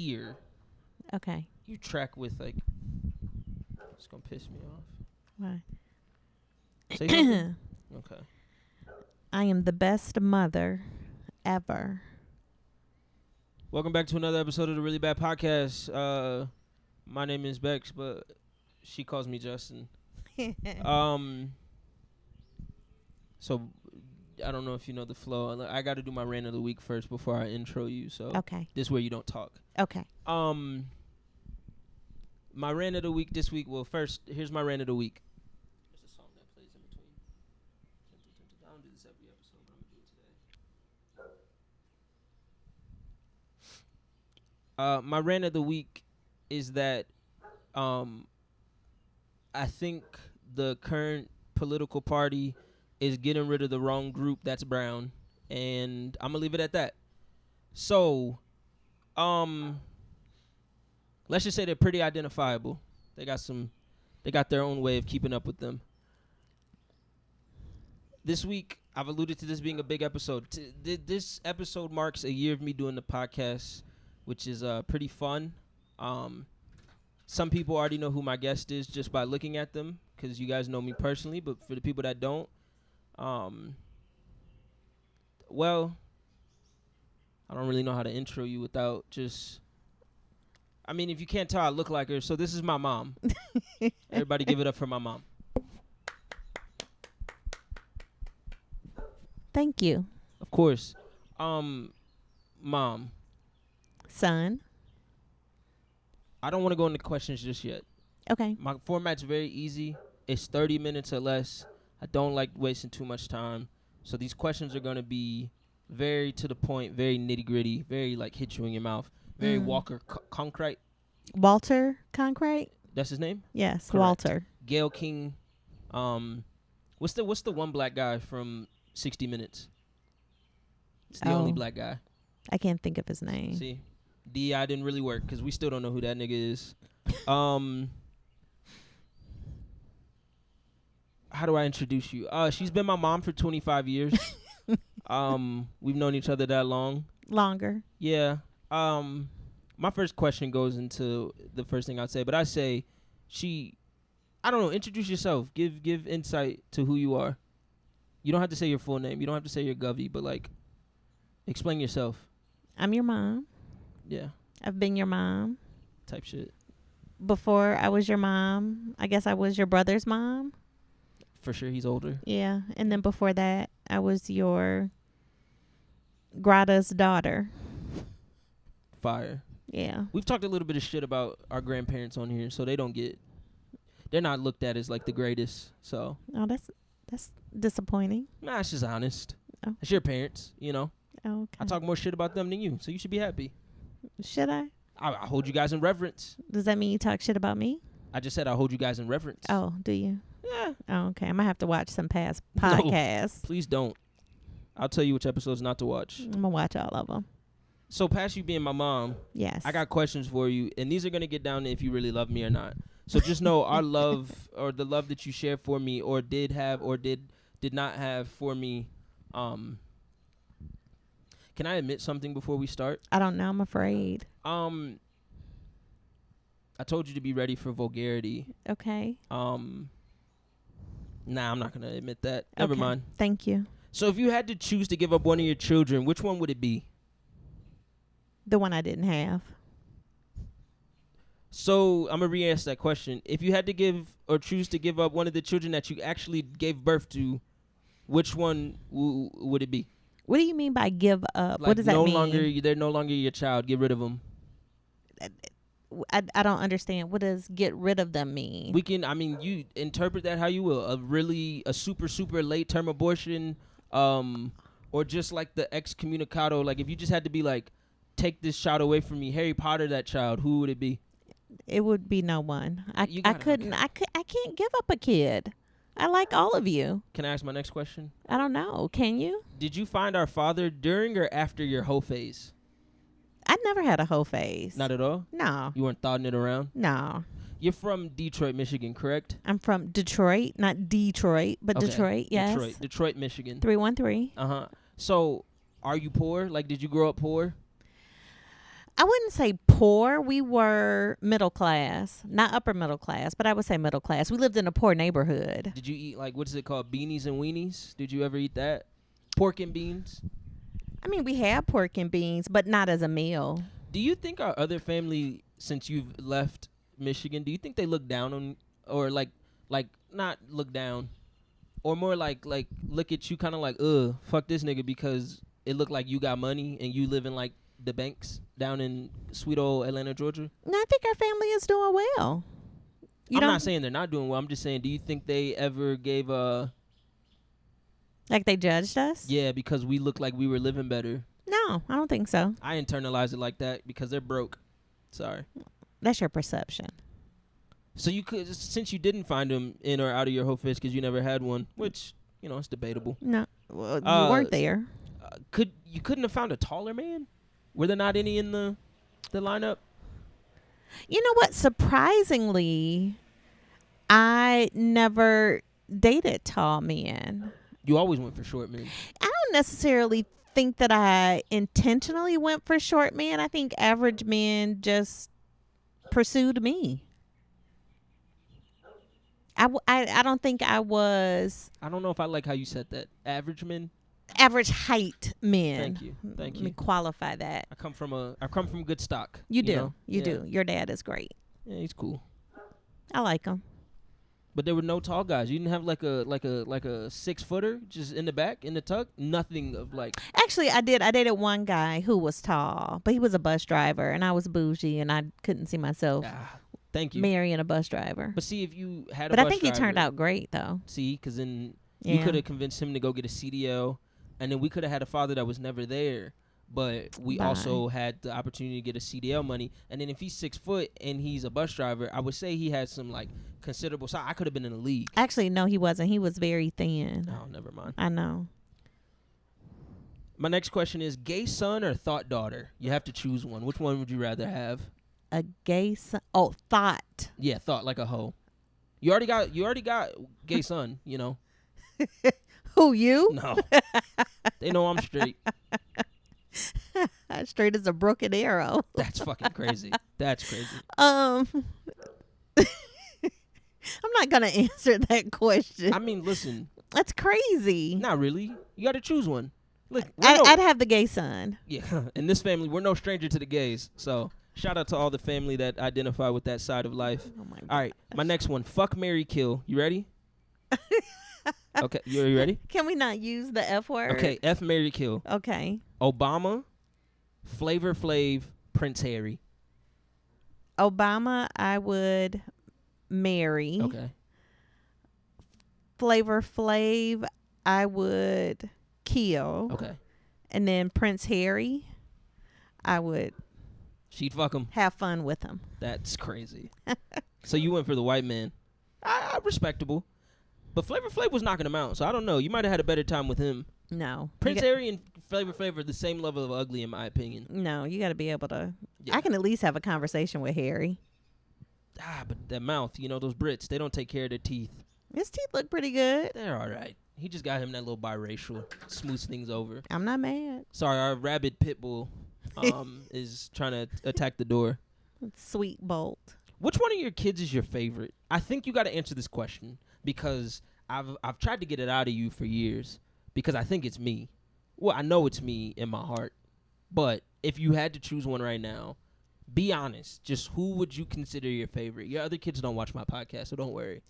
year, Okay. you track with like. It's gonna piss me off. Why? Say something. Okay. I am the best mother ever. Welcome back to another episode of the Really Bad Podcast. My name is Bex, but she calls me Justin. So I don't know if you know the flow. I got to do my rant of the week first before I intro you. So Okay. this way you don't talk. Okay. My rant of the week this week. Well, first here's my rant of the week. There's a song that plays in between. I don't do this every episode, but I'm gonna do it today. My rant of the week is that I think the current political party is getting rid of the wrong group that's brown, and I'm gonna leave it at that. So, let's just say they're pretty identifiable. They got their own way of keeping up with them. This week, I've alluded to this being a big episode. This episode marks a year of me doing the podcast, which is pretty fun. Some people already know who my guest is just by looking at them, because you guys know me personally. But for the people that don't, well, I don't really know how to intro you without just. I mean, if you can't tell, I look like her. So this is my mom. Everybody, give it up for my mom. Thank you. Of course, mom. Son. I don't want to go into questions just yet. Okay. My format's very easy. It's 30 minutes or less. I don't like wasting too much time. So these questions are going to be very to the point, very nitty-gritty, very like hit you in your mouth. Very Walker Concrete. Walter Concrete? That's his name? Yes, Correct. Walter. Gayle King. What's the one black guy from 60 Minutes? It's the only black guy. I can't think of his name. See? DI didn't really work because we still don't know who that nigga is. How do I introduce you? She's been my mom for 25 years. We've known each other that long. Longer. Yeah. My first question goes into the first thing I'd say, but I say I don't know, introduce yourself. Give insight to who you are. You don't have to say your full name. You don't have to say your govy, but like explain yourself. I'm your mom. Yeah. I've been your mom. Type shit. Before I was your mom, I guess I was your brother's mom. For sure, he's older. Yeah. And then before that, I was your Grata's daughter. Fire. Yeah. We've talked a little bit of shit about our grandparents on here, so they're not looked at as like the greatest. So. Oh, that's disappointing. Nah, it's just honest. Oh. It's your parents, you know. Oh, okay. I talk more shit about them than you, so you should be happy. Should I? I hold you guys in reverence. Does that mean you talk shit about me? I just said I hold you guys in reverence. Oh, do you? Yeah. Oh, okay. I might have to watch some past podcasts. No, please don't. I'll tell you which episodes not to watch. I'm going to watch all of them. So past you being my mom, yes, I got questions for you, and these are going to get down to if you really love me or not. So just know our love, or the love that you share for me, or did have, or did not have for me. Can I admit something before we start? I don't know. I'm afraid. I told you to be ready for vulgarity. Okay. Nah, I'm not going to admit that. Never mind. Thank you. So if you had to choose to give up one of your children, which one would it be? The one I didn't have. So I'm going to re-ask that question. If you had to give or choose to give up one of the children that you actually gave birth to, which one would it be? What do you mean by give up? Like what does that mean? They're no longer your child. Get rid of them. I don't understand. What does get rid of them mean? You interpret that how you will. A super, super late term abortion, or just like the excommunicado. Like if you just had to be like, take this child away from me, Harry Potter, that child, who would it be? It would be no one. I can't give up a kid. I like all of you. Can I ask my next question? I don't know. Can you? Did you find our father during or after your hoe phase? I never had a hoe phase. Not at all? No. You weren't thotting it around? No. You're from Detroit, Michigan, correct? I'm from Detroit, not Detroit, but okay. Detroit, yes. Detroit, Michigan. 313. Uh-huh. So, are you poor? Like, did you grow up poor? I wouldn't say poor. We were middle class, not upper middle class, but I would say middle class. We lived in a poor neighborhood. Did you eat like what's it called, beanies and weenies? Did you ever eat that? Pork and beans. I mean, we had pork and beans, but not as a meal. Do you think our other family, since you've left Michigan, do you think they look down on, or like not look down, or more like look at you kind of like, fuck this nigga because it looked like you got money and you live in like the banks down in sweet old Atlanta, Georgia? No, I think our family is doing well. I'm not saying they're not doing well. I'm just saying, do you think they ever gave like they judged us? Yeah, because we looked like we were living better. No, I don't think so. I internalized it like that because they're broke. Sorry. That's your perception. So you could, since you didn't find them in or out of your whole fist because you never had one, which, you know, it's debatable. No, well, you weren't there. You couldn't have found a taller man? Were there not any in the lineup? You know what? Surprisingly, I never dated tall men. You always went for short men. I don't necessarily think that I intentionally went for short men. I think average men just pursued me. I don't think I was. I don't know if I like how you said that. Average men? Average height men. Thank you. Let me qualify that. I come from good stock. You do. Know? You do. Your dad is great. Yeah, he's cool. I like him. But there were no tall guys. You didn't have like a 6-footer just in the back, in the tuck. Nothing of like. Actually, I did. I dated one guy who was tall, but he was a bus driver, and I was bougie, and I couldn't see myself. Thank you. Marrying a bus driver. But see, if you had but a I bus think driver, he turned out great, though. See, because then you could have convinced him to go get a CDL, and then we could have had a father that was never there. But we also had the opportunity to get a CDL money. And then if he's 6 foot and he's a bus driver, I would say he had some like considerable size. I could have been in the league. Actually, no, he wasn't. He was very thin. Oh, never mind. I know. My next question is gay son or thought daughter? You have to choose one. Which one would you rather have? A gay son? Oh, thought. Yeah, thought like a hoe. You already got gay son, you know. Who, you? No. They know I'm straight. Straight as a broken arrow. That's fucking crazy. That's crazy. I'm not gonna answer that question. I mean, listen. That's crazy. Not really. You got to choose one. Look, I'd have the gay son. Yeah. In this family, we're no stranger to the gays. So shout out to all the family that identify with that side of life. Oh my God. All right, my next one. Fuck, marry, kill. You ready? Okay, you ready? Can we not use the F word? Okay, F, marry, kill. Okay. Obama, Flavor Flav, Prince Harry. Obama, I would marry. Okay. Flavor Flav, I would kill. Okay. And then Prince Harry, I would. She'd fuck him. Have fun with him. That's crazy. So you went for the white man. Respectable. But Flavor Flav was knocking him out, so I don't know. You might have had a better time with him. No. Prince Harry and Flavor Flav are the same level of ugly, in my opinion. No, you got to be able to. Yeah. I can at least have a conversation with Harry. But that mouth, you know, those Brits, they don't take care of their teeth. His teeth look pretty good. They're all right. He just got him that little biracial. Smooths things over. I'm not mad. Sorry, our rabid pit bull is trying to attack the door. Sweet Bolt. Which one of your kids is your favorite? I think you got to answer this question because I've tried to get it out of you for years because I think it's me. Well, I know it's me in my heart. But if you had to choose one right now, be honest. Just who would you consider your favorite? Your other kids don't watch my podcast, so don't worry.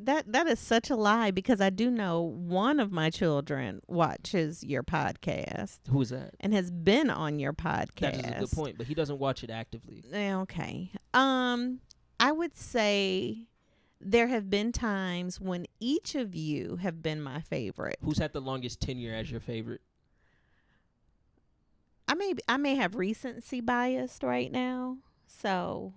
That is such a lie because I do know one of my children watches your podcast. Who is that? And has been on your podcast. That is a good point, but he doesn't watch it actively. Okay. I would say there have been times when each of you have been my favorite. Who's had the longest tenure as your favorite? I may have recency biased right now. So,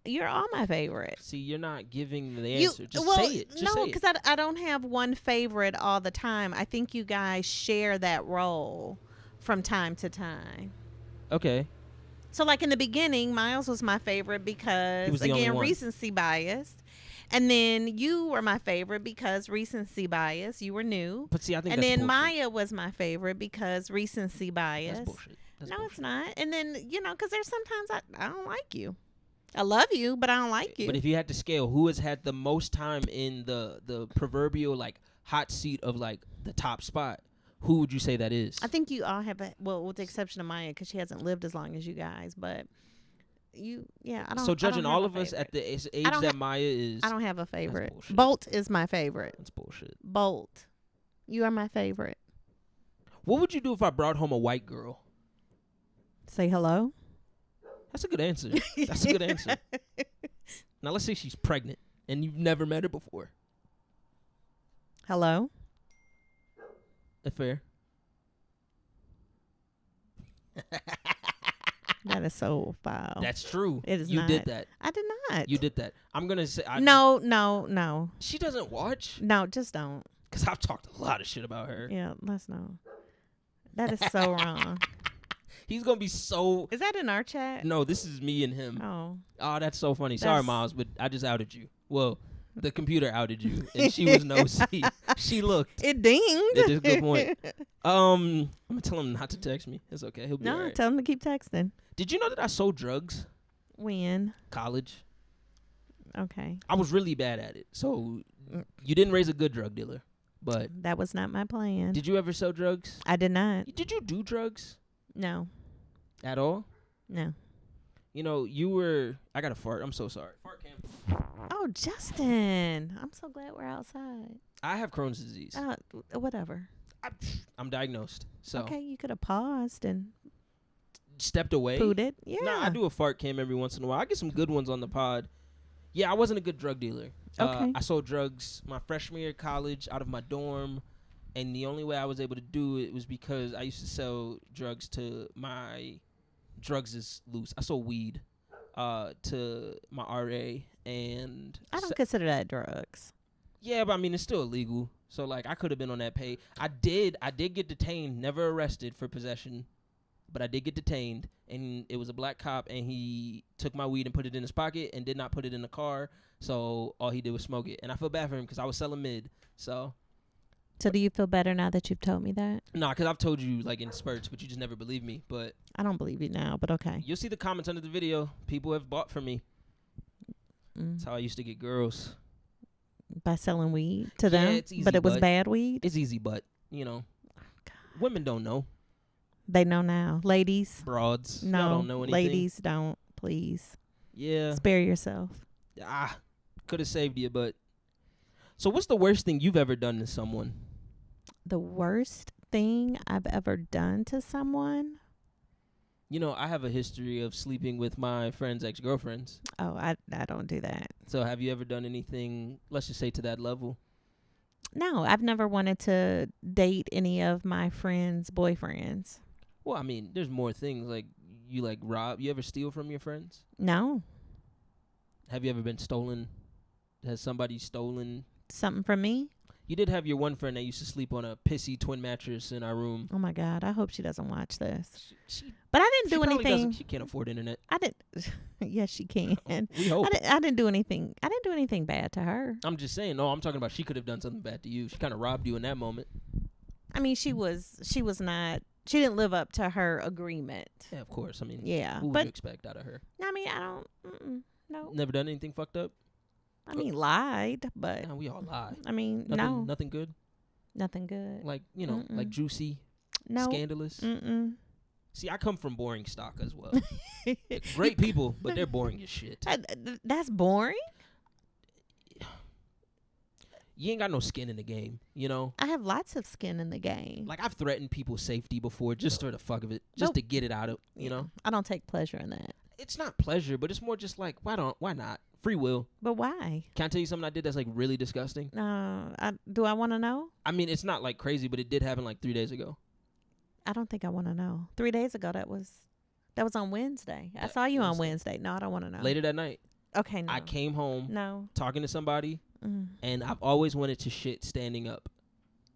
you're all my favorites. See, you're not giving the answer. Say it. Just no, because I don't have one favorite all the time. I think you guys share that role from time to time. Okay. So, like in the beginning, Miles was my favorite because, again, recency biased. And then you were my favorite because recency bias. You were new. But see, I think and that's then bullshit. Maya was my favorite because recency bias. That's bullshit. No, bullshit. It's not. And then, because there's sometimes I don't like you. I love you, but I don't like you. But if you had to scale, who has had the most time in the proverbial, like, hot seat of, like, the top spot? Who would you say that is? I think you all have with the exception of Maya, because she hasn't lived as long as you guys. But I don't. So judging all of us at the age that Maya is, I don't have a favorite. Bolt is my favorite. That's bullshit. Bolt, you are my favorite. What would you do if I brought home a white girl? Say hello. That's a good answer. That's a good answer. Now let's say she's pregnant and you've never met her before. Hello. Fair. That is so foul. That's true. It is you not. did that. I did not. You did that. I'm gonna say No. She doesn't watch. No, just don't. Cause I've talked a lot of shit about her. Yeah, let's know. That is so wrong. He's gonna be so. Is that in our chat? No, this is me and him. Oh, that's so funny. Sorry, Miles, but I just outed you. Well, the computer outed you, and she was nosy. She looked. It dinged. That's a good point. I'm gonna tell him not to text me. It's okay. He'll be all right. Tell him to keep texting. Did you know that I sold drugs? When? College. Okay. I was really bad at it. So you didn't raise a good drug dealer, but that was not my plan. Did you ever sell drugs? I did not. Did you do drugs? No. At all? No. You were. I got a fart. I'm so sorry. Fart cam. Oh, Justin. I'm so glad we're outside. I have Crohn's disease. Whatever. I'm diagnosed. So. Okay, you could have paused and stepped away. Pooed it. Yeah. Nah, I do a fart cam every once in a while. I get some good ones on the pod. Yeah, I wasn't a good drug dealer. Okay. I sold drugs my freshman year of college out of my dorm. And the only way I was able to do it was because I used to sell drugs to my drugs is loose. I sold weed to my RA, and I don't consider that drugs. Yeah, but I mean it's still illegal. So like I could have been on that pay. I did get detained, never arrested for possession, but I did get detained, and it was a black cop, and he took my weed and put it in his pocket and did not put it in the car. So all he did was smoke it, and I feel bad for him because I was selling mid. So do you feel better now that you've told me that? Nah, because I've told you like in spurts, but you just never believe me. But I don't believe you now, but okay. You'll see the comments under the video. People have bought from me. That's how I used to get girls. By selling weed to them? It's easy, but it was bad weed? It's easy, but, women don't know. They know now. Ladies. Broads. No, y'all don't know anything. Ladies don't. Please. Yeah. Spare yourself. Could have saved you, but. So what's the worst thing you've ever done to someone? The worst thing I've ever done to someone? I have a history of sleeping with my friends' ex-girlfriends. Oh, I don't do that. So have you ever done anything, let's just say, to that level? No, I've never wanted to date any of my friends' boyfriends. Well, I mean, there's more things. Like, you, rob. You ever steal from your friends? No. Have you ever been stolen? Has somebody stolen something from me? You did have your one friend that used to sleep on a pissy twin mattress in our room. Oh my God! I hope she doesn't watch this. But I didn't do anything. She can't afford internet. I didn't. Yes, she can. We hope. I didn't do anything. I didn't do anything bad to her. I'm just saying. No, I'm talking about she could have done something bad to you. She kind of robbed you in that moment. I mean, she was not. She didn't live up to her agreement. Yeah, of course. I mean, yeah. Who would you expect out of her? I mean, I don't. No. Never done anything fucked up. I mean, lied, but we all lie. I mean, nothing good. Nothing good. Like like juicy, scandalous. See, I come from boring stock as well. Great people, but they're boring as shit. That's boring. You ain't got no skin in the game, I have lots of skin in the game. Like I've threatened people's safety before, just for the fuck of it, just to get it out of, I don't take pleasure in that. It's not pleasure, but it's more just like why not? Free will. But why? Can I tell you something I did that's like really disgusting? Do I want to know? I mean, it's not like crazy, but it did happen like 3 days ago. I don't think I want to know. 3 days ago, that was on Wednesday. I saw you on Wednesday. No, I don't want to know. Later that night. Okay, no. I came home. No. Talking to somebody, and I've always wanted to shit standing up,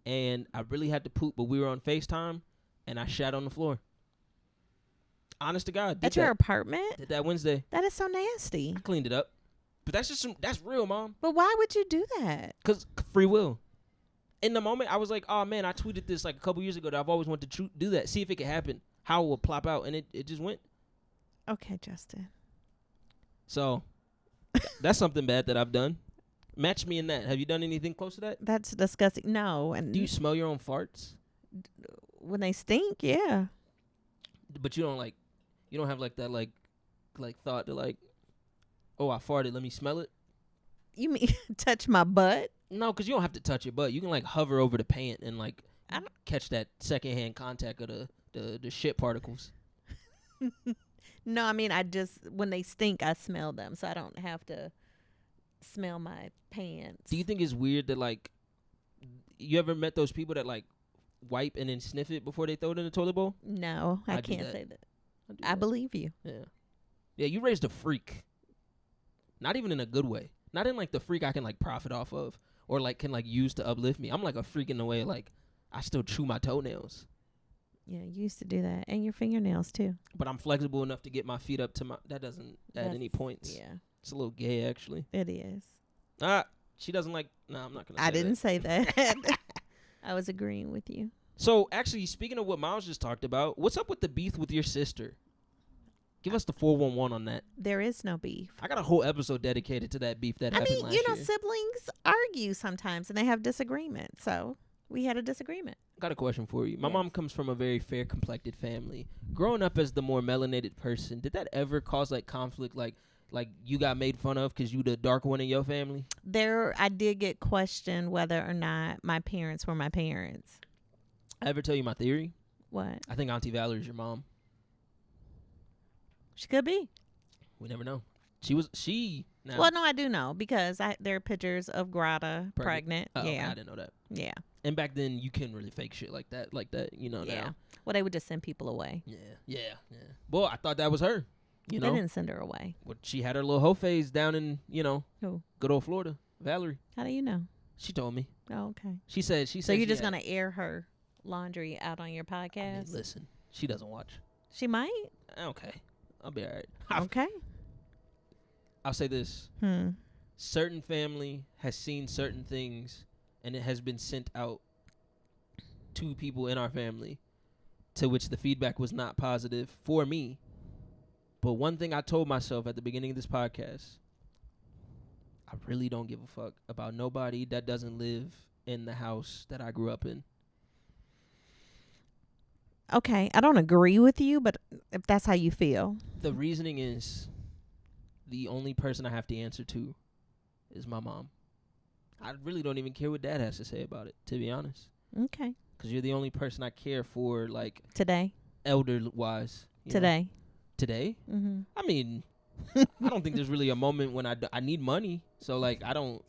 and I really had to poop, but we were on FaceTime, and I shat on the floor. Honest to God. At your apartment? Did that Wednesday. That is so nasty. I cleaned it up. But that's real, Mom. But why would you do that? Because free will. In the moment, I was like, oh, man, I tweeted this like a couple years ago that I've always wanted to do that. See if it could happen. How it would plop out, and it just went. Okay, Justin. So that's something bad that I've done. Match me in that. Have you done anything close to that? That's disgusting. No. And do you smell your own farts? When they stink, yeah. But you don't have like that like thought to like, oh, I farted, let me smell it. You mean touch my butt? No, because you don't have to touch your butt. You can like hover over the pant and like catch that secondhand contact of the shit particles. No, I mean when they stink, I smell them, so I don't have to smell my pants. Do you think it's weird that like you ever met those people that like wipe and then sniff it before they throw it in the toilet bowl? No, I can't say that. I believe you. Yeah, you raised a freak. Not even in a good way. Not in like the freak I can like profit off of or like can like use to uplift me. I'm like a freak in the way like I still chew my toenails. Yeah, you used to do that, and your fingernails too. But I'm flexible enough to get my feet up to my. That doesn't add any points. Yeah, it's a little gay actually. It is. She doesn't like. No, I'm not gonna. I didn't say that. I was agreeing with you. So actually, speaking of what Miles just talked about, what's up with the beef with your sister? Give us the 411 on that. There is no beef. I got a whole episode dedicated to that beef that happened last year. Siblings argue sometimes and they have disagreements. So we had a disagreement. Got a question for you. My mom comes from a very fair complected family. Growing up as the more melanated person, did that ever cause like conflict? Like you got made fun of because you the dark one in your family? I did get questioned whether or not my parents were my parents. I ever tell you my theory? What? I think Auntie Valerie's your mom. She could be. We never know. Now. Well, no, I do know because there are pictures of Grata pregnant. Oh, yeah, I didn't know that. Yeah. And back then, you couldn't really fake shit like that. Yeah. Now. Well, they would just send people away. Yeah. Well, I thought that was her. They didn't send her away. Well, she had her little hoe phase down in who? Good old Florida. Valerie. How do you know? She told me. Oh, okay. She said. So you're just gonna air her laundry out on your podcast? I mean, listen, she doesn't watch. She might. Okay. I'll be all right. Okay. I'll say this. Certain family has seen certain things, and it has been sent out to people in our family to which the feedback was not positive for me. But one thing I told myself at the beginning of this podcast, I really don't give a fuck about nobody that doesn't live in the house that I grew up in. Okay, I don't agree with you, but if that's how you feel. The reasoning is the only person I have to answer to is my mom. I really don't even care what Dad has to say about it, to be honest. Okay. Because you're the only person I care for, like... Today? Elder-wise. Today? Today? Mm-hmm. I mean, I don't think there's really a moment when I need money. So, like, I don't...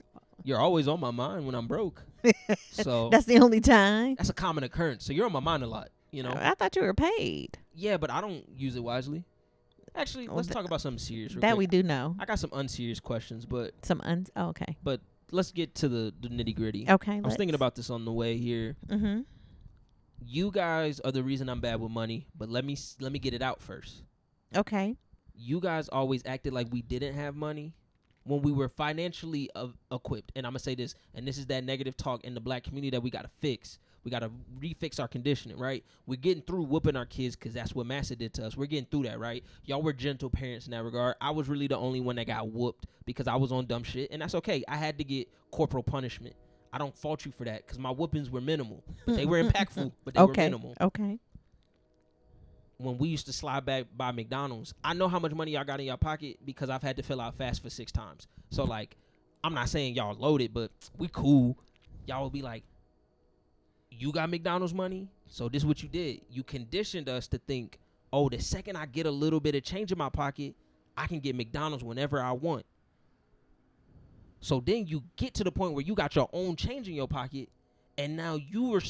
You're always on my mind when I'm broke. So that's the only time? That's a common occurrence. So you're on my mind a lot. I thought you were paid. Yeah, but I don't use it wisely. Actually, let's talk about something serious real that quick. We do know. I got some unserious questions, but... okay. But let's get to the nitty-gritty. Okay, I was thinking about this on the way here. Mm-hmm. You guys are the reason I'm bad with money, but let me get it out first. Okay. You guys always acted like we didn't have money when we were financially equipped. And I'm going to say this, and this is that negative talk in the black community that we got to fix. We got to refix our conditioning, right? We're getting through whooping our kids because that's what Massa did to us. We're getting through that, right? Y'all were gentle parents in that regard. I was really the only one that got whooped because I was on dumb shit, and that's okay. I had to get corporal punishment. I don't fault you for that because my whoopings were minimal. But they were impactful, but they were minimal. Okay. When we used to slide back by McDonald's, I know how much money y'all got in your pocket because I've had to fill out fast for 6 times. So, like, I'm not saying y'all loaded, but we cool. Y'all will be like, you got McDonald's money? So this is what you did. You conditioned us to think, oh, the second I get a little bit of change in my pocket, I can get McDonald's whenever I want. So then you get to the point where you got your own change in your pocket, and now you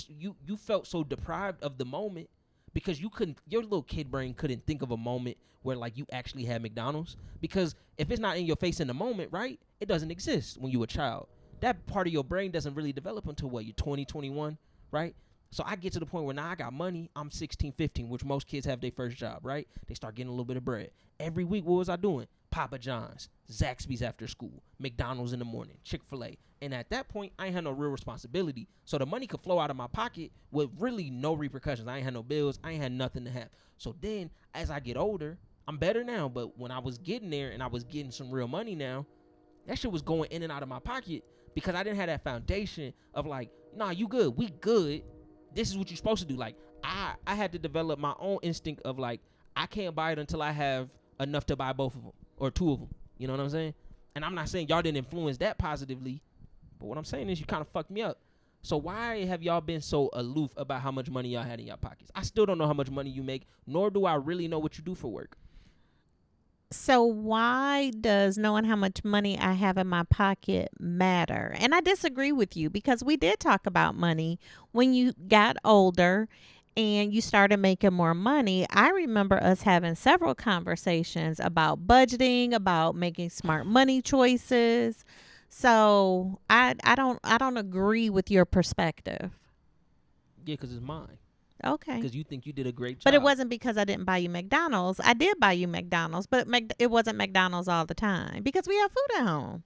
felt so deprived of the moment because your little kid brain couldn't think of a moment where like you actually had McDonald's, because if it's not in your face in the moment, right, it doesn't exist when you a child. That part of your brain doesn't really develop until what, you're 20, 21, right? So I get to the point where now I got money. I'm 16, 15, which most kids have their first job, right? They start getting a little bit of bread. Every week, what was I doing? Papa John's, Zaxby's after school, McDonald's in the morning, Chick-fil-A. And at that point, I ain't had no real responsibility. So the money could flow out of my pocket with really no repercussions. I ain't had no bills. I ain't had nothing to have. So then, as I get older, I'm better now. But when I was getting there and I was getting some real money now, that shit was going in and out of my pocket because I didn't have that foundation of like, nah, you good. We good. This is what you're supposed to do. Like, I had to develop my own instinct of like, I can't buy it until I have enough to buy both of them or two of them. You know what I'm saying? And I'm not saying y'all didn't influence that positively, but what I'm saying is you kind of fucked me up. So why have y'all been so aloof about how much money y'all had in your pockets? I still don't know how much money you make, nor do I really know what you do for work. So why does knowing how much money I have in my pocket matter? And I disagree with you because we did talk about money when you got older and you started making more money. I remember us having several conversations about budgeting, about making smart money choices. So I don't agree with your perspective. Yeah, because it's mine. Okay. Because you think you did a great job. But it wasn't because I didn't buy you McDonald's. I did buy you McDonald's, but it wasn't McDonald's all the time because we have food at home.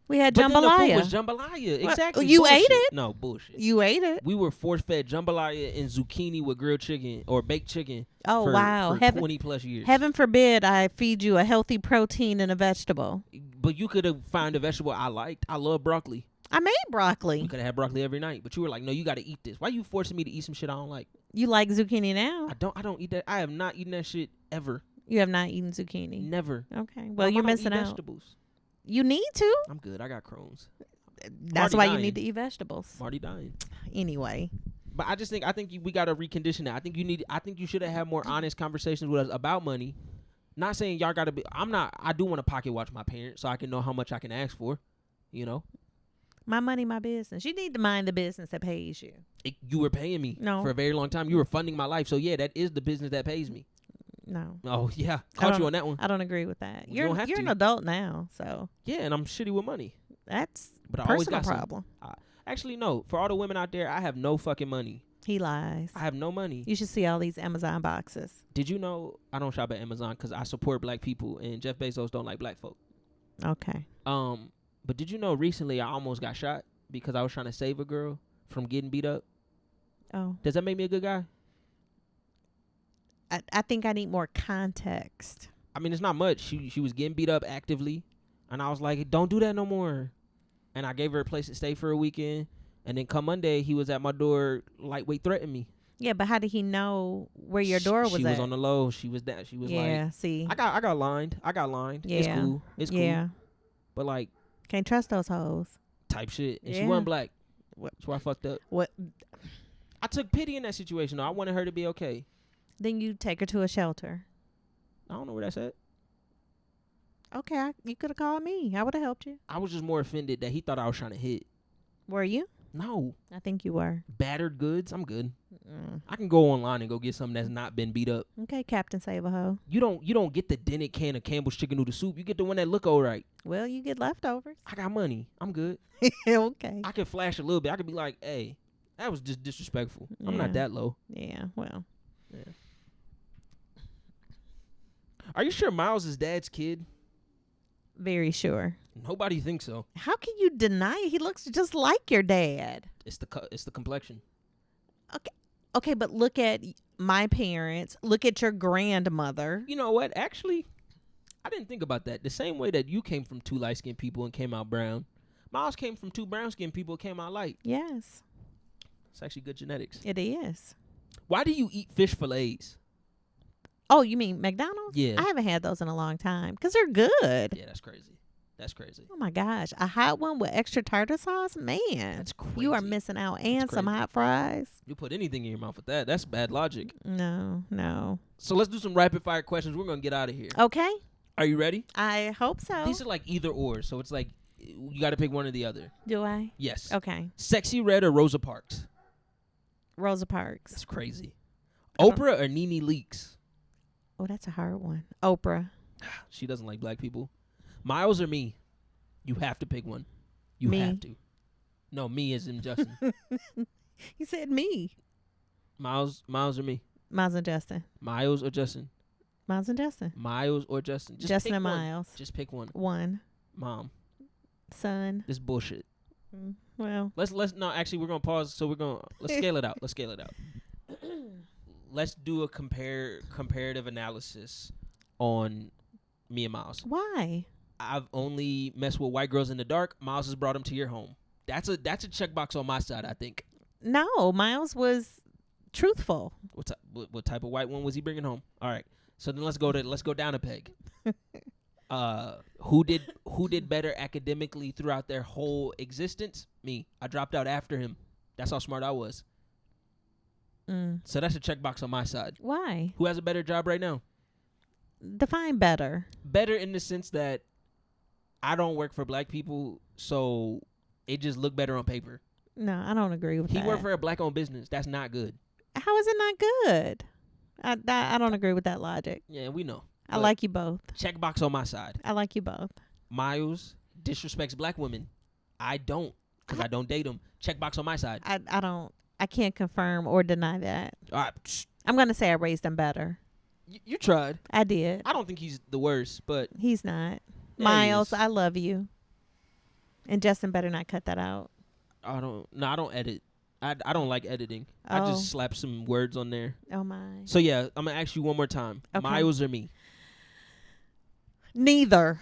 We had jambalaya. But then the food was jambalaya. Exactly. You bullshit. ate it? No, bullshit. You ate it? We were force-fed jambalaya and zucchini with grilled chicken or baked chicken. Oh, wow. For 20 plus years. Heaven forbid I feed you a healthy protein and a vegetable. But you could have found a vegetable I liked. I love broccoli. I made broccoli. We could have had broccoli every night, but you were like, no, you got to eat this. Why you forcing me to eat some shit I don't like? You like zucchini now? I don't eat that. I have not eaten that shit ever. You have not eaten zucchini? Never. Okay. Well, you're missing out. Vegetables. You need to. I'm good. I got Crohn's. That's why you need to eat vegetables. I'm already dying. Anyway. But I think we got to recondition that. I think you should have had more honest conversations with us about money. Not saying y'all got to be. I do want to pocket watch my parents so I can know how much I can ask for. You know. My money, my business. You need to mind the business that pays you. You were paying me for a very long time. You were funding my life. So, yeah, that is the business that pays me. No. Oh, yeah. Caught you on that one. I don't agree with that. Well, you're an adult now, so. Yeah, and I'm shitty with money. That's but a personal problem. Actually, no. For all the women out there, I have no fucking money. He lies. I have no money. You should see all these Amazon boxes. Did you know I don't shop at Amazon because I support black people and Jeff Bezos don't like black folk. Okay. But did you know recently I almost got shot because I was trying to save a girl from getting beat up? Oh. Does that make me a good guy? I think I need more context. I mean, it's not much. She was getting beat up actively, and I was like, don't do that no more. And I gave her a place to stay for a weekend, and then come Monday, he was at my door, lightweight threatening me. Yeah, but how did he know where your door was at? She was on the low. She was that. She was like, see. I got lined. Yeah. It's cool. It's cool. But like, can't trust those hoes. Type shit. And she wasn't black. That's why I fucked up. What? I took pity in that situation, though. I wanted her to be okay. Then you take her to a shelter. I don't know where that's at. Okay, you could have called me. I would have helped you. I was just more offended that he thought I was trying to hit. Were you? No. I think you were. Battered goods? I'm good. I can go online and go get something that's not been beat up. Okay, Captain Save a Hoe. You don't get the dented can of Campbell's chicken noodle soup. You get the one that look all right. Well, you get leftovers. I got money. I'm good. Okay. I can flash a little bit. I could be like, hey, that was just disrespectful. I'm not that low. Yeah, well. Yeah. Are you sure Miles is dad's kid? Very sure. Nobody thinks so. How can you deny it? He looks just like your dad. It's the complexion. Okay, but look at my parents. Look at your grandmother. You know what? Actually, I didn't think about that. The same way that you came from 2 light-skinned people and came out brown, Miles came from 2 brown-skinned people and came out light. Yes. It's actually good genetics. It is. Why do you eat fish fillets? Oh, you mean McDonald's? Yeah. I haven't had those in a long time because they're good. Yeah, that's crazy. That's crazy. Oh, my gosh. A hot one with extra tartar sauce? Man. That's crazy. You are missing out. And some hot fries. You put anything in your mouth with that. That's bad logic. No. So let's do some rapid-fire questions. We're going to get out of here. Okay. Are you ready? I hope so. These are like either or. So it's like you got to pick one or the other. Do I? Yes. Okay. Sexy Red or Rosa Parks? Rosa Parks. That's crazy. Oprah or Nene Leakes? Oh, that's a hard one. Oprah. She doesn't like black people. Miles or me? You have to pick one. You have to. No, me as in Justin. He said me. Miles or me? Miles and Justin. Miles or Justin? Miles and Justin. Miles or Justin? Just Justin pick and one. Miles. Just pick one. One. Mom, Son. this bullshit. Well. Let's no. Actually, we're gonna pause. So let's scale it out. Let's do a comparative analysis on me and Miles. Why? I've only messed with white girls in the dark. Miles has brought them to your home. That's a checkbox on my side, I think. No, Miles was truthful. What type of white one was he bringing home? All right. So then let's go down a peg. Who did better academically throughout their whole existence? Me. I dropped out after him. That's how smart I was. So that's a checkbox on my side. Why? Who has a better job right now? Define better. Better in the sense that I don't work for black people, so it just looked better on paper. No, I don't agree with that. He worked for a black-owned business. That's not good. How is it not good? I don't agree with that logic. Yeah, we know. I like you both. Checkbox on my side. I like you both. Miles disrespects black women. I don't, because I don't date them. Checkbox on my side. I don't. I can't confirm or deny that. All right. I'm going to say I raised him better. You tried. I did. I don't think he's the worst, but He's not. Yeah, Miles, he is. I love you. And Justin better not cut that out. I don't edit. I don't like editing. I Oh. just slap some words on there. Oh, my. So yeah, I'm gonna ask you one more time. Okay. Miles or me? Neither.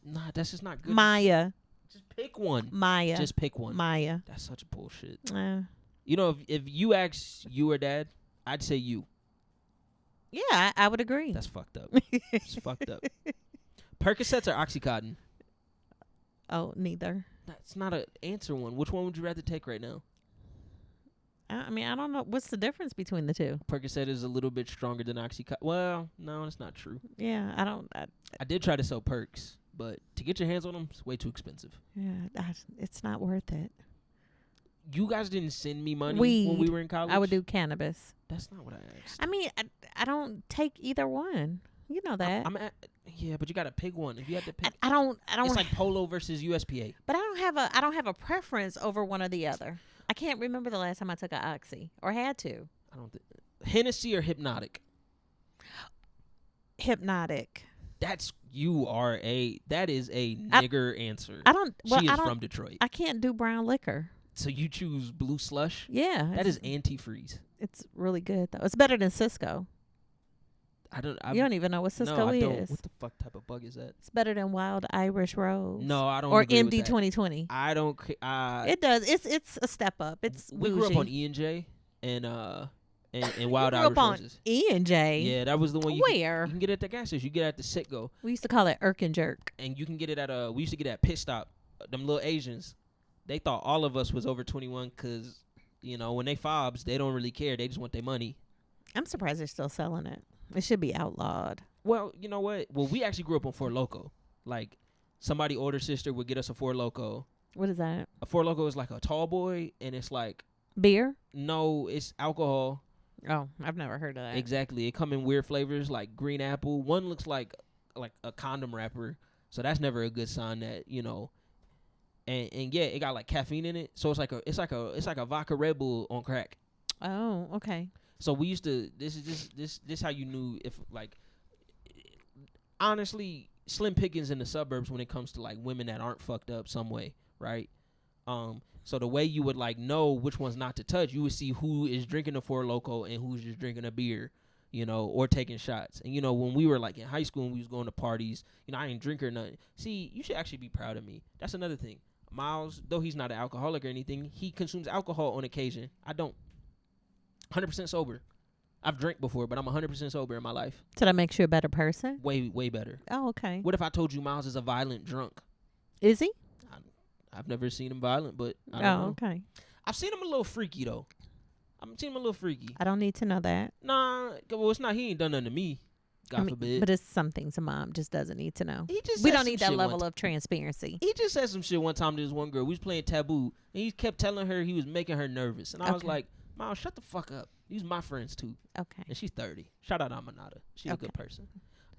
Nah, that's just not good. Maya. Just pick one. Maya. Just pick one. Maya. That's such bullshit. Uh, You know, if you ask you or dad, I'd say you. yeah, I would agree. That's fucked up. It's fucked up. Percocets or Oxycontin? Oh, neither. That's not an answer one. Which one would you rather take right now? I mean, I don't know. What's the difference between the two? Percocet is a little bit stronger than Oxycontin. Well, no, that's not true. Yeah, I don't. I did try to sell perks, but to get your hands on them, it's way too expensive. It's not worth it. You guys didn't send me money Weed. when we were in college? I would do cannabis. That's not what I asked. I mean, I don't take either one. You know that. Yeah, but you got to pick one. If you had to pick, I don't. it's like Polo versus USPA. But I don't have a preference over one or the other. I can't remember the last time I took an oxy or had to. I don't think Hennessy or Hypnotic. Hypnotic. That is a nigger answer. I don't. Well, She I is don't. from Detroit. I can't do brown liquor. So you choose Blue Slush? Yeah, That is antifreeze. It's really good though. It's better than Cisco. You don't even know what Cisco no, I is. don't. What the fuck type of bug is that? It's better than Wild Irish Rose. No, I don't. Or agree with MD that. 2020. I don't. It does. It's a step up. It's we grew up bougie. on E&J and You Wild grew Irish up on Roses. E&J. Yeah, that was the one. Where? You can get it at the gas station. You get it at the Sitco, We used to call it Irk and Jerk. and you can get it at we used to get it at Pit Stop. Them little Asians, they thought all of us was over 21 because when they fobs, they don't really care. They just want their money. I'm surprised they're still selling it. It should be outlawed. Well, you know what? Well, we actually grew up on Four Loko. Like, somebody older sister would get us a Four Loko. What is that? A Four Loko is like a tall boy, and it's like, Beer? no, it's alcohol. Oh, I've never heard of that. Exactly. It come in weird flavors like green apple. One looks like a condom wrapper, so that's never a good sign that And yeah, it got like caffeine in it, so it's like a vodka Red Bull on crack. Oh, okay. So we used to. This is how you knew if like. Honestly, slim pickings in the suburbs when it comes to like women that aren't fucked up some way, right? So the way you would like know which ones not to touch, you would see who is drinking a Four Loko and who's just drinking a beer, or taking shots. And when we were like in high school and we was going to parties, I ain't drink or nothing. See, you should actually be proud of me. That's another thing. Miles, though he's not an alcoholic or anything, he consumes alcohol on occasion. I don't. 100% sober. I've drank before, but I'm 100% sober in my life. So that makes you a better person? Way, way better. Oh, okay. What if I told you Miles is a violent drunk? Is he? I've never seen him violent, but I don't know. Okay. I've seen him a little freaky, though. I've seen him a little freaky. I don't need to know that. Nah, well, it's not. He ain't done nothing to me. God forbid. But it's some things a mom just doesn't need to know. He just We said don't some need that shit level one of transparency. He just said some shit one time to this one girl. We was playing Taboo, and he kept telling her he was making her nervous. And I was Okay. like, Miles, shut the fuck up. These my friends, too. Okay. And she's 30. Shout out Aminata. She's a good person.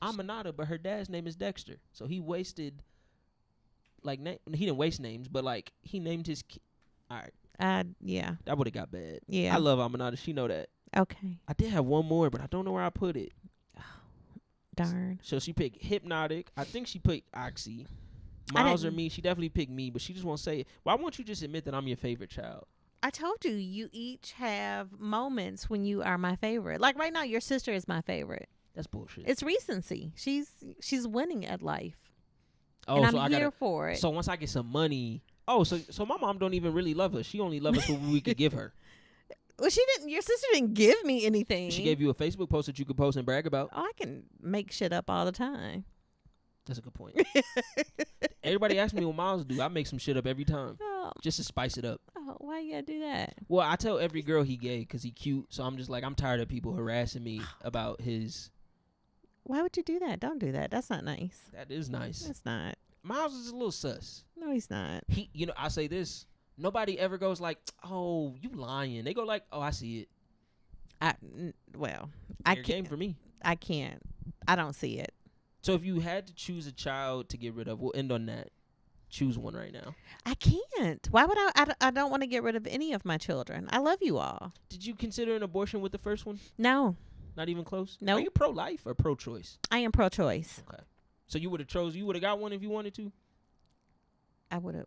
Aminata, but her dad's name is Dexter. So he wasted, he didn't waste names, but, he named his kid. All right. Yeah. That would have got bad. Yeah. I love Aminata. She know that. Okay. I did have one more, but I don't know where I put it. Darn. So she picked Hypnotic. I think she picked Oxy. I Miles or didn't- me. She definitely picked me, but she just won't say it. Why won't you just admit that I'm your favorite child? I told you, you each have moments when you are my favorite. Like right now, your sister is my favorite. That's bullshit. It's recency. She's winning at life, Oh, and so I'm I here gotta. for it. So once I get some money. Oh, so my mom don't even really love us. She only love us what we could give her. Well, she didn't. Your sister didn't give me anything. She gave you a Facebook post that you could post and brag about. Oh, I can make shit up all the time. That's a good point. Everybody asks me what Miles do. I make some shit up every time Oh, just to spice it up. why you gotta do that? Well, I tell every girl he gay because he cute. So I'm just like, I'm tired of people harassing me about his. Why would you do that? Don't do that. That's not nice. That is nice. That's not. Miles is a little sus. No, he's not. He, I say this. Nobody ever goes like, "Oh, you lying." They go like, "Oh, I see it." Well, Fair game for me. I can't. I don't see it. So if you had to choose a child to get rid of, we'll end on that. Choose one right now. I can't. Why would I don't want to get rid of any of my children. I love you all. Did you consider an abortion with the first one? No, Not even close? Nope. Are you pro-life or pro-choice? I am pro-choice. Okay. So you would have got one if you wanted to?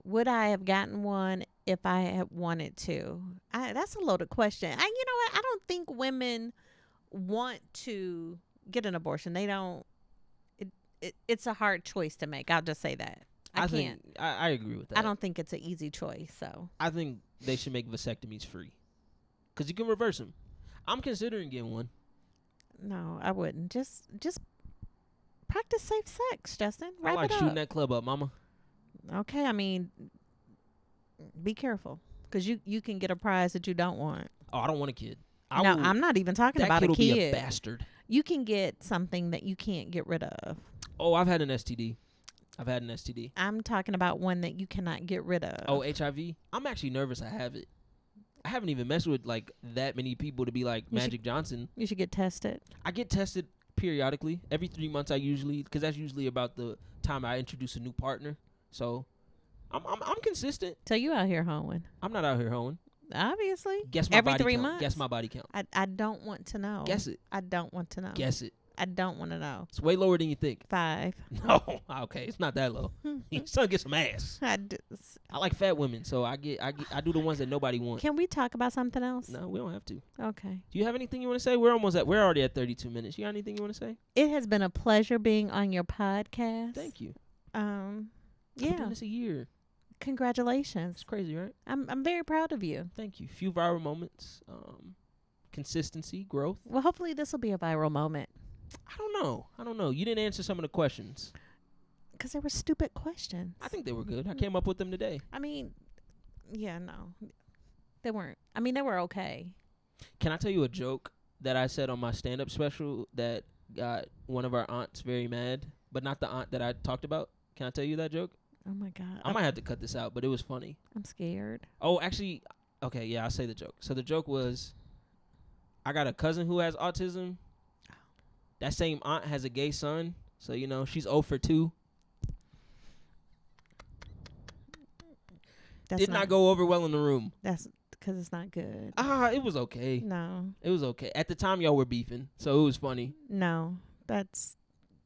Would I have gotten one if I had wanted to? That's a loaded question. You know what? I don't think women want to get an abortion. They don't. It's a hard choice to make. I'll just say that. I can't. think I agree with that. I don't think it's an easy choice. So I think they should make vasectomies free. Because you can reverse them. I'm considering getting one. no, I wouldn't. Just practice safe sex, Justin. I Wrap like it up. shooting that club up, mama. Okay, I mean, be careful because you can get a prize that you don't want. Oh, I don't want a kid. I'm not even talking that about kid a will be a kid. bastard. You can get something that you can't get rid of. Oh, I've had an STD. I'm talking about one that you cannot get rid of. Oh, HIV? I'm actually nervous I have it. I haven't even messed with like that many people to be like You should- Magic Johnson. You should get tested. I get tested periodically. Every 3 months I usually, because that's usually about the time I introduce a new partner. So I'm consistent. So you out here hoeing. I'm not out here hoeing. Obviously. Guess my Every body 3 count. months. Guess my body count. I don't want to know. Guess it. I don't want to know. Guess it. I don't want to know. It's way lower than you think. 5. No. Okay, it's not that low. Your son get some ass. I d- I like fat women, so I do the ones that nobody wants. Can we talk about something else? No, we don't have to. Okay. Do you have anything you want to say? We're already at 32 minutes. You got anything you want to say? It has been a pleasure being on your podcast. Thank you. I've been Yeah. doing this a year. Congratulations. It's crazy, right? I'm very proud of you. Thank you. Few viral moments. Consistency, growth. Well, hopefully this will be a viral moment I don't know. You didn't answer some of the questions. because they were stupid questions. I think they were good. I came up with them today. I mean, yeah, no, they weren't. I mean, they were okay. Can I tell you a joke that I said on my stand-up special that got one of our aunts very mad, but not the aunt that I talked about? Can I tell you that joke? Oh my god. I might have to cut this out, but it was funny. I'm scared. Oh, actually, okay, yeah, I'll say the joke. So the joke was, I got a cousin who has autism. That same aunt has a gay son, so she's 0 for 2. Did not go over well in the room. That's because it's not good. It was okay. No, It was okay. At the time, y'all were beefing, so it was funny. no, that's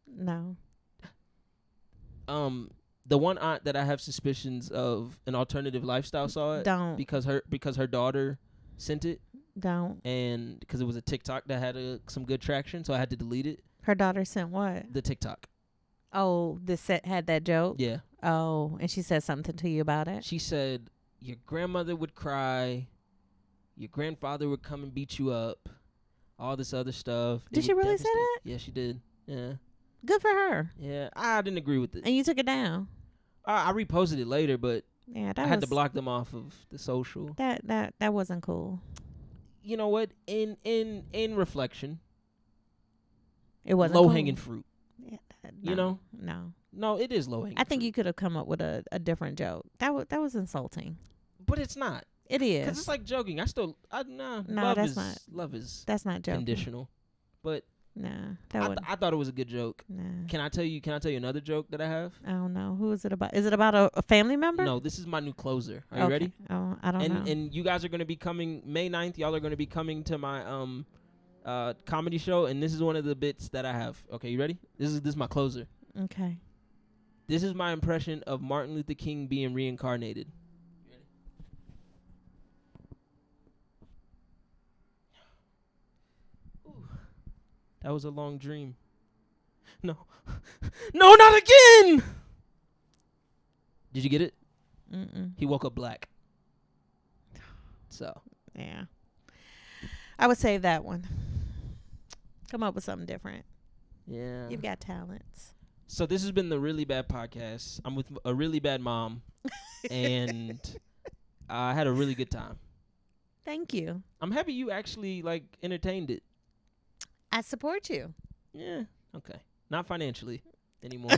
no. The one aunt that I have suspicions of an alternative lifestyle saw it Don't because her daughter sent it, don't. and because it was a TikTok that had some good traction, so I had to delete it. Her daughter sent what? The TikTok. Oh, this set had that joke. Yeah. Oh, and she said something to you about it. She said your grandmother would cry, your grandfather would come and beat you up, all this other stuff. It Did she would really say devastate- that? Yeah, she did. Yeah. Good for her. Yeah. I didn't agree with it. And you took it down. I reposted it later, but Yeah, that I was, had to block them off of the social. That wasn't cool. You know what? In reflection, It wasn't low cool. hanging fruit. Yeah, You know? No. No, it is low hanging. I think you could have come up with a different joke. That was insulting. but it's not. It Because is. it's like joking. No, love that's is not- love is That's not joking. conditional. But Nah, that would. I thought it was a good joke. Nah. Can I tell you another joke that I have? I don't know. Who is it about? Is it about a family member? No, this is my new closer. Are you Okay. ready? Oh, I don't know. And you guys are going to be coming May 9th. Y'all are going to be coming to my comedy show, and this is one of the bits that I have. Okay, you ready? This is my closer. Okay. This is my impression of Martin Luther King being reincarnated. You ready? Ooh, that was a long dream. No. No, not again! Did you get it? Mm-mm. He woke up black. So. Yeah. I would save that one. Come up with something different. Yeah. You've got talents. So this has been the Really Bad Podcast. I'm with a really bad mom, and I had a really good time. Thank you. I'm happy you actually entertained it. I support you. Yeah. Okay. Not financially anymore.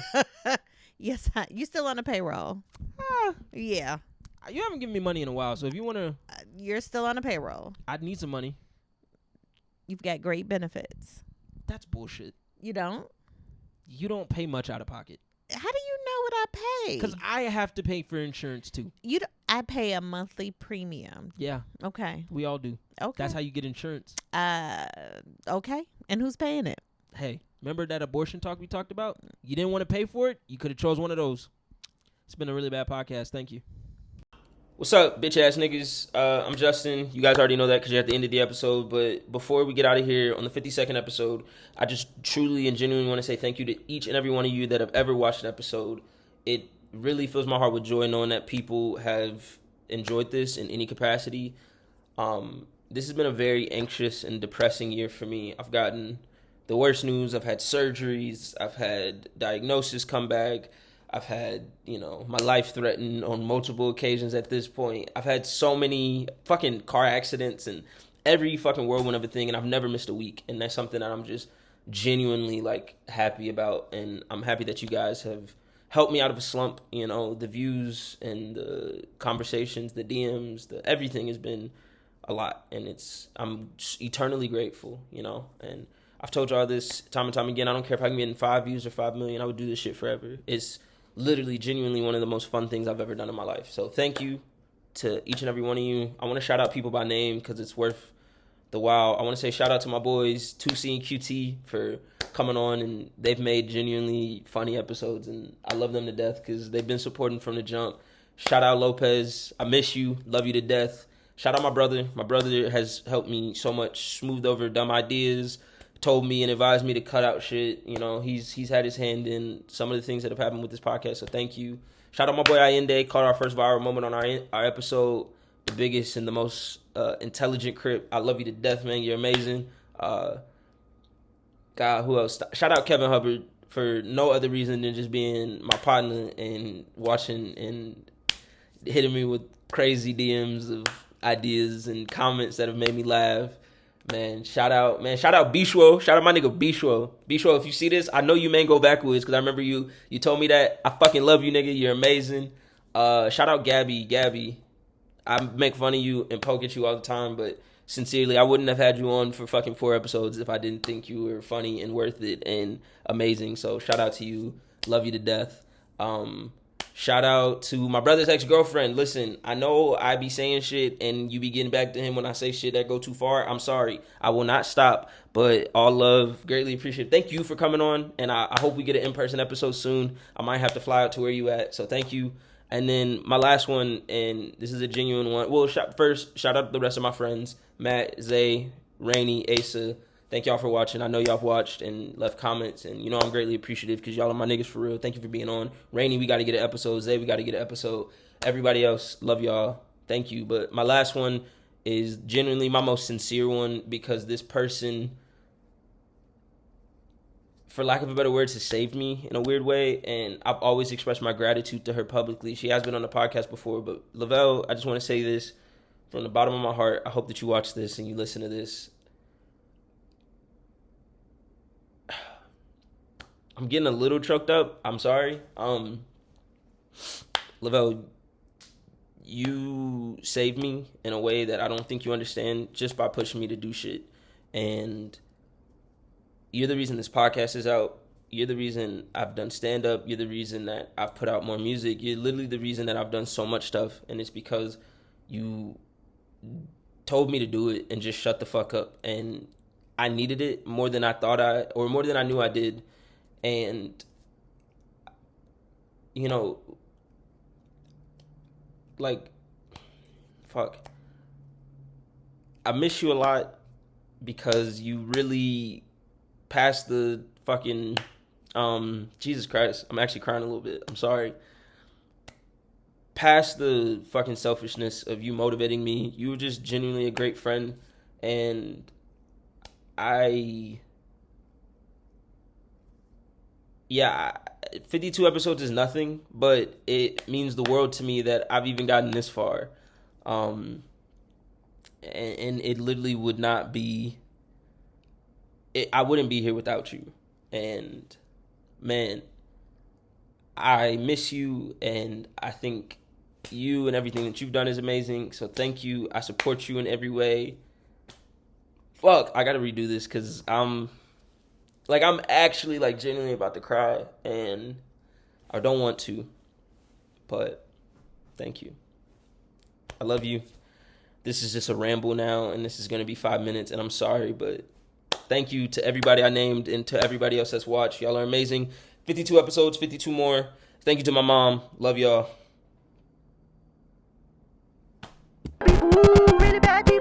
Yes, you still on the payroll? Yeah. You haven't given me money in a while, so if you want to... You're still on the payroll. I'd need some money. You've got great benefits. That's bullshit. You don't? You don't pay much out of pocket. How do you know what I pay? Because I have to pay for insurance, too. I pay a monthly premium. Yeah. Okay. We all do. Okay. That's how you get insurance. Okay. And who's paying it? Hey, remember that abortion talk we talked about? You didn't want to pay for it? You could have chose one of those. It's been a really bad podcast. Thank you. What's up, bitch ass niggas? I'm Justin. You guys already know that because you're at the end of the episode. But before we get out of here on the 52nd episode, I just truly and genuinely want to say thank you to each and every one of you that have ever watched an episode. It really fills my heart with joy knowing that people have enjoyed this in any capacity. This has been a very anxious and depressing year for me. I've gotten the worst news. I've had surgeries. I've had diagnosis come back. I've had, my life threatened on multiple occasions at this point. I've had so many fucking car accidents and every fucking whirlwind of a thing, and I've never missed a week. And that's something that I'm just genuinely, happy about. And I'm happy that you guys have helped me out of a slump. The views and the conversations, the DMs, everything has been a lot. And I'm eternally grateful, And I've told y'all this time and time again. I don't care if I can get in 5 views or 5 million. I would do this shit forever. It's literally, genuinely one of the most fun things I've ever done in my life. So thank you to each and every one of you. I want to shout out people by name because it's worth the while. I want to say shout out to my boys, 2C and QT, for coming on, and they've made genuinely funny episodes, and I love them to death because they've been supporting from the jump. Shout out Lopez. I miss you. Love you to death. Shout out my brother. My brother has helped me so much, smoothed over dumb ideas, told me and advised me to cut out shit. He's had his hand in some of the things that have happened with this podcast, so thank you. Shout out my boy Allende, caught our first viral moment on our episode, the biggest and the most intelligent crip. I love you to death, man. You're amazing. God, who else? Shout out Kevin Hubbard for no other reason than just being my partner and watching and hitting me with crazy DMs of ideas and comments that have made me laugh. Man, shout out Bishwo. Shout out my nigga Bishwo. Bishwo, if you see this, I know you may go backwards because I remember you told me that. I fucking love you, nigga. You're amazing. Shout out Gabby. Gabby, I make fun of you and poke at you all the time, but sincerely, I wouldn't have had you on for fucking 4 episodes if I didn't think you were funny and worth it and amazing. So shout out to you. Love you to death. Shout out to my brother's ex-girlfriend. Listen, I know I be saying shit and you be getting back to him when I say shit that go too far. I'm sorry. I will not stop, but all love. Greatly appreciate it. Thank you for coming on, and I hope we get an in-person episode soon. I might have to fly out to where you at, so thank you. And then my last one, and this is a genuine one. Well, shout out to the rest of my friends, Matt, Zay, Rainey, Asa. Thank y'all for watching. I know y'all have watched and left comments, and I'm greatly appreciative because y'all are my niggas for real. Thank you for being on. Rainey, we got to get an episode. Zay, we got to get an episode. Everybody else, love y'all. Thank you. But my last one is genuinely my most sincere one because this person, for lack of a better word, has saved me in a weird way, and I've always expressed my gratitude to her publicly. She has been on the podcast before, but Lavelle, I just want to say this from the bottom of my heart. I hope that you watch this and you listen to this. I'm getting a little choked up. I'm sorry. Lavelle, you saved me in a way that I don't think you understand just by pushing me to do shit. And you're the reason this podcast is out. You're the reason I've done stand-up. You're the reason that I've put out more music. You're literally the reason that I've done so much stuff. And it's because you told me to do it and just shut the fuck up. And I needed it more than I more than I knew I did. And, you know, like, fuck. I miss you a lot because you really passed the fucking, Jesus Christ. I'm actually crying a little bit. I'm sorry. Past the fucking selfishness of you motivating me. You were just genuinely a great friend. And yeah, 52 episodes is nothing, but it means the world to me that I've even gotten this far. And it literally would not be, I wouldn't be here without you. And man, I miss you, and I think you and everything that you've done is amazing. So thank you. I support you in every way. Fuck, I gotta redo this because I'm actually like genuinely about to cry, and I don't want to, but thank you. I love you. This is just a ramble now, and this is gonna be 5 minutes, and I'm sorry, but thank you to everybody I named and to everybody else that's watched. Y'all are amazing. 52 episodes, 52 more. Thank you to my mom. Love y'all. Ooh, really bad.